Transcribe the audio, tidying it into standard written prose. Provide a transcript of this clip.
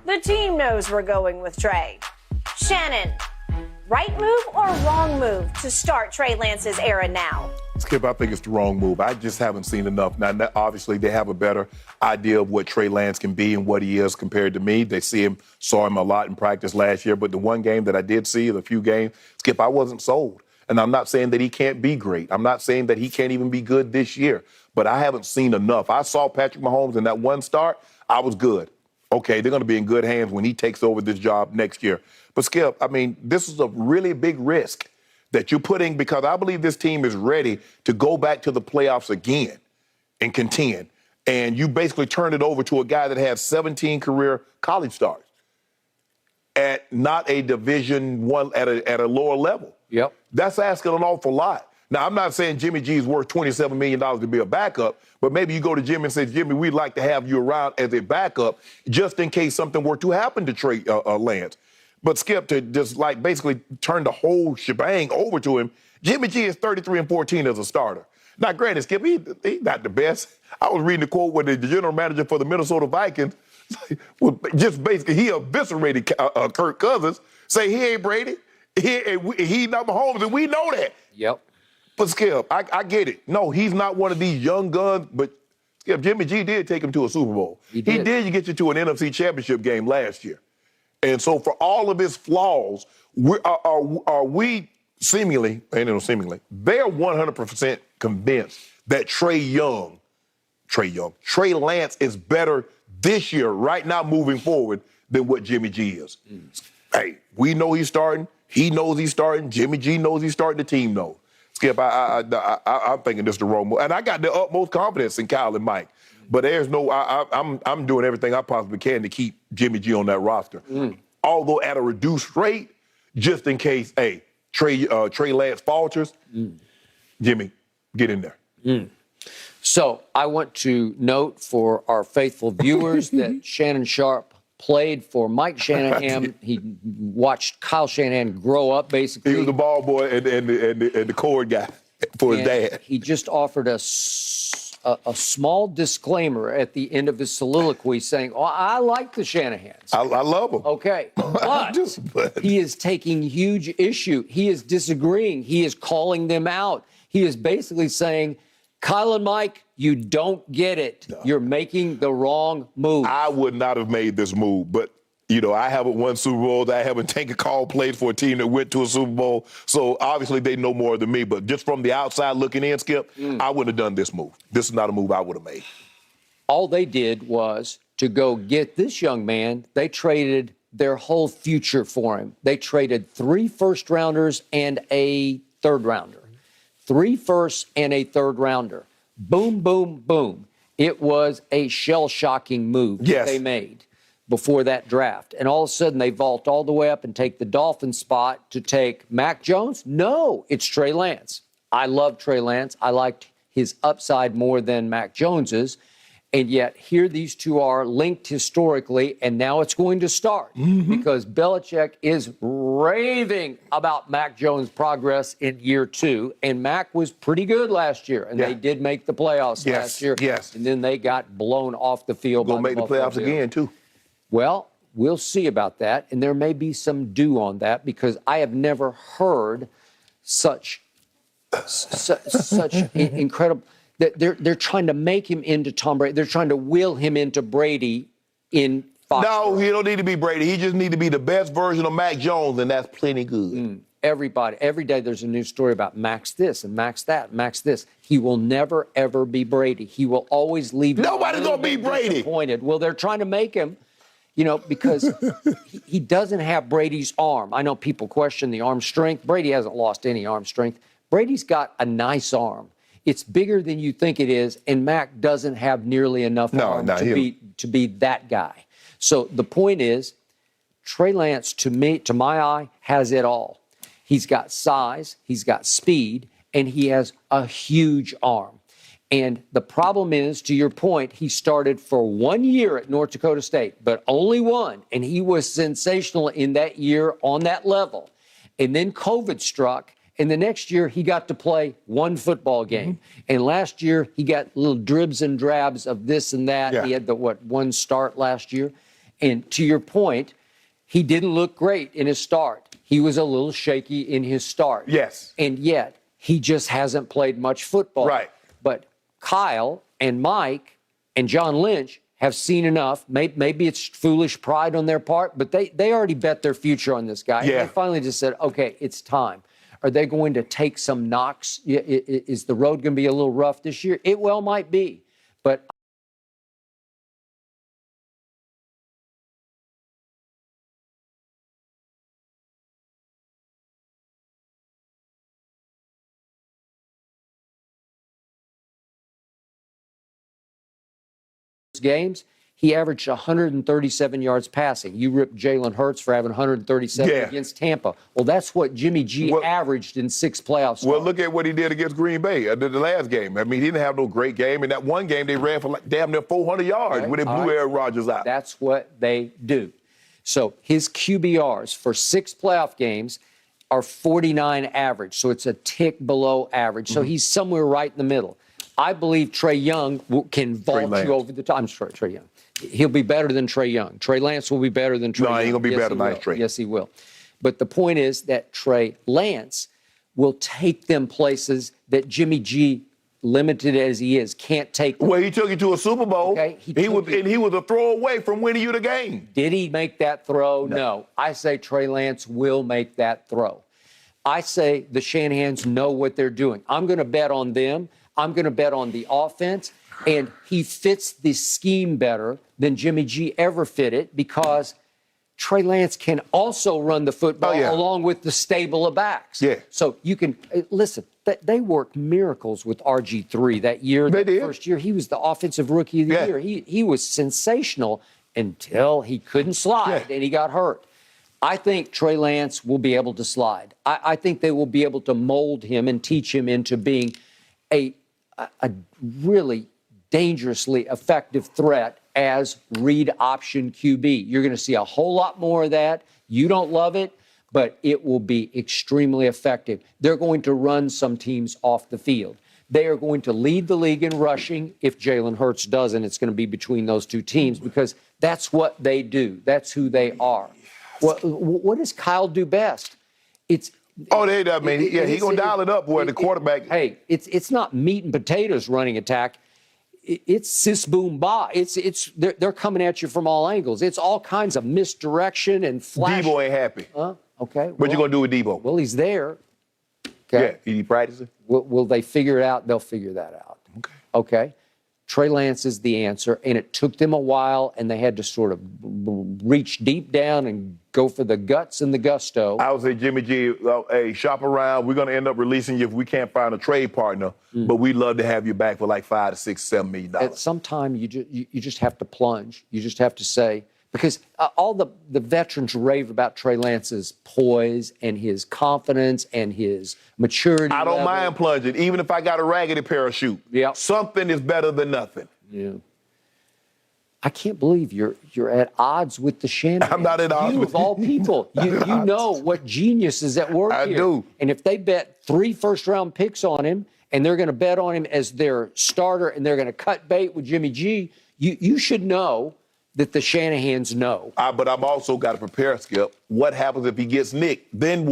The team knows we're going with Trey. Shannon, right move or wrong move to start Trey Lance's era now? Skip, I think it's the wrong move. I just haven't seen enough. Now, obviously, they have a better idea of what Trey Lance can be and what he is compared to me. They saw him a lot in practice last year. But the one game that I did see, the few games, Skip, I wasn't sold. And I'm not saying that he can't be great. I'm not saying that he can't even be good this year. But I haven't seen enough. I saw Patrick Mahomes in that one start. I was good. Okay, they're going to be in good hands when he takes over this job next year. But, Skip, I mean, this is a really big risk that you're putting, because I believe this team is ready to go back to the playoffs again and contend. And you basically turn it over to a guy that has 17 career college starts at not a Division I, at a lower level. Yep. That's asking an awful lot. Now, I'm not saying Jimmy G is worth $27 million to be a backup, but maybe you go to Jimmy and say, Jimmy, we'd like to have you around as a backup just in case something were to happen to Trey Lance. But Skip, to just like basically turn the whole shebang over to him, Jimmy G is 33-14 as a starter. Now, granted, Skip, he's not the best. I was reading a quote with the general manager for the Minnesota Vikings. Just basically, he eviscerated Kirk Cousins, say he ain't Brady, he not Mahomes, and we know that. Yep. But Skip, I get it. No, he's not one of these young guns, but Skip, Jimmy G did take him to a Super Bowl. He did get you to an NFC Championship game last year. And so for all of his flaws, are we seemingly, they're 100% convinced that Trey Lance is better this year, right now, moving forward, than what Jimmy G is. Hey, we know he's starting. He knows he's starting. Jimmy G knows he's starting. The team knows. Skip, I'm thinking this is the wrong move. And I got the utmost confidence in Kyle and Mike. But there's no, I'm doing everything I possibly can to keep Jimmy G on that roster. Although at a reduced rate, just in case, hey, Trey Lance falters, Jimmy, get in there. So I want to note for our faithful viewers that Shannon Sharp played for Mike Shanahan. He watched Kyle Shanahan grow up, basically. He was the ball boy and the cord guy for his dad. He just offered us a small disclaimer at the end of his soliloquy saying, oh, I like the Shanahans. I love them. Okay, but he is taking huge issue. He is disagreeing. He is calling them out. He is basically saying, Kyle and Mike, you don't get it. No. You're making the wrong move. I would not have made this move, but, you know, I haven't won Super Bowls. I haven't taken call plays for a team that went to a Super Bowl. So obviously they know more than me. But just from the outside looking in, Skip, I wouldn't have done this move. This is not a move I would have made. All they did was to go get this young man. They traded their whole future for him. They traded 3 first-rounders and a third-rounder. 3 firsts and a third-rounder. Boom, boom, boom. It was a shell-shocking move that they made before that draft. And all of a sudden, they vault all the way up and take the Dolphins spot to take Mac Jones? No, it's Trey Lance. I love Trey Lance. I liked his upside more than Mac Jones's. And yet, here these two are linked historically, and now it's going to start because Belichick is raving about Mac Jones' progress in year 2, and Mac was pretty good last year, and they did make the playoffs last year. And then they got blown off the field. Gonna make the playoffs again, too. Well, we'll see about that, and there may be some dew on that because I have never heard such incredible. They're trying to make him into Tom Brady. They're trying to will him into Brady in Foxborough. No, he don't need to be Brady. He just need to be the best version of Mac Jones, and that's plenty good. Every day there's a new story about Max this and Max that, Max this. He will never, ever be Brady. He will always leave you Nobody's going to be Brady. Disappointed. Well, they're trying to make him, you know, because he doesn't have Brady's arm. I know people question the arm strength. Brady hasn't lost any arm strength. Brady's got a nice arm. It's bigger than you think it is, and Mac doesn't have nearly enough arm to be that guy. So the point is, Trey Lance, to my eye, has it all. He's got size, he's got speed, and he has a huge arm. And the problem is, to your point, he started for 1 year at North Dakota State, but only one, and he was sensational in that year on that level. And then COVID struck. And the next year, he got to play 1 football game. And last year, he got little dribs and drabs of this and that. He had the, 1 start last year. And to your point, he didn't look great in his start. He was a little shaky in his start. Yes. And yet, he just hasn't played much football. Right. But Kyle and Mike and John Lynch have seen enough. Maybe it's foolish pride on their part, but they already bet their future on this guy. Yeah. And they finally just said, okay, it's time. Are they going to take some knocks? Is the road going to be a little rough this year? It well might be. But games, he averaged 137 yards passing. You ripped Jalen Hurts for having 137 against Tampa. Well, that's what Jimmy G averaged in 6 playoffs. Well, look at what he did against Green Bay the last game. I mean, he didn't have no great game. In that one game, they ran for like damn near 400 yards when they blew Aaron Rodgers out. That's what they do. So his QBRs for 6 playoff games are 49 average. So it's a tick below average. So he's somewhere right in the middle. I believe Trey Young can vault you over the top. I'm sorry, Trey Young. He'll be better than Trey Young. Trey Lance will be better than Trey Young. No, he ain't going to be better than Trey. Yes, he will. But the point is that Trey Lance will take them places that Jimmy G, limited as he is, can't take them. Well, he took you to a Super Bowl. Okay, he was a throw away from winning you the game. Did he make that throw? No. I say Trey Lance will make that throw. I say the Shanahans know what they're doing. I'm going to bet on them. I'm going to bet on the offense, and he fits the scheme better than Jimmy G ever fit it because Trey Lance can also run the football along with the stable of backs. Yeah. So you can listen. They worked miracles with RG3 that year. They did. First year, he was the offensive rookie of the year. He was sensational until he couldn't slide and he got hurt. I think Trey Lance will be able to slide. I think they will be able to mold him and teach him into being a really dangerously effective threat as read option QB. You're going to see a whole lot more of that. You don't love it, but it will be extremely effective. They're going to run some teams off the field. They are going to lead the league in rushing. If Jalen Hurts doesn't, it's going to be between those two teams because that's what they do. That's who they are. What does Kyle do best? He's going to dial it up where the quarterback. Hey, it's not meat and potatoes running attack. It's sis boom ba. They're coming at you from all angles. It's all kinds of misdirection and flash. Debo ain't happy. Okay. What you going to do with Debo? Well, he's there. Okay. Yeah, he practicing? Will they figure it out? They'll figure that out. Okay. Trey Lance is the answer, and it took them a while, and they had to sort of reach deep down and go for the guts and the gusto. I would say, Jimmy G, hey, shop around. We're going to end up releasing you if we can't find a trade partner, but we'd love to have you back for like $5 to $6, $7 million. At some time, you just have to plunge. You just have to say, because all the veterans rave about Trey Lance's poise and his confidence and his maturity. I don't mind plunging, even if I got a raggedy parachute. Yeah. Something is better than nothing. Yeah. I can't believe you're at odds with the Shannon. I'm not at odds with you. Of all people, you know what genius is at work here. I do. And if they bet 3 first-round picks on him and they're going to bet on him as their starter and they're going to cut bait with Jimmy G, you should know that the Shanahans know. But I've also got to prepare, Skip. What happens if he gets nicked? Then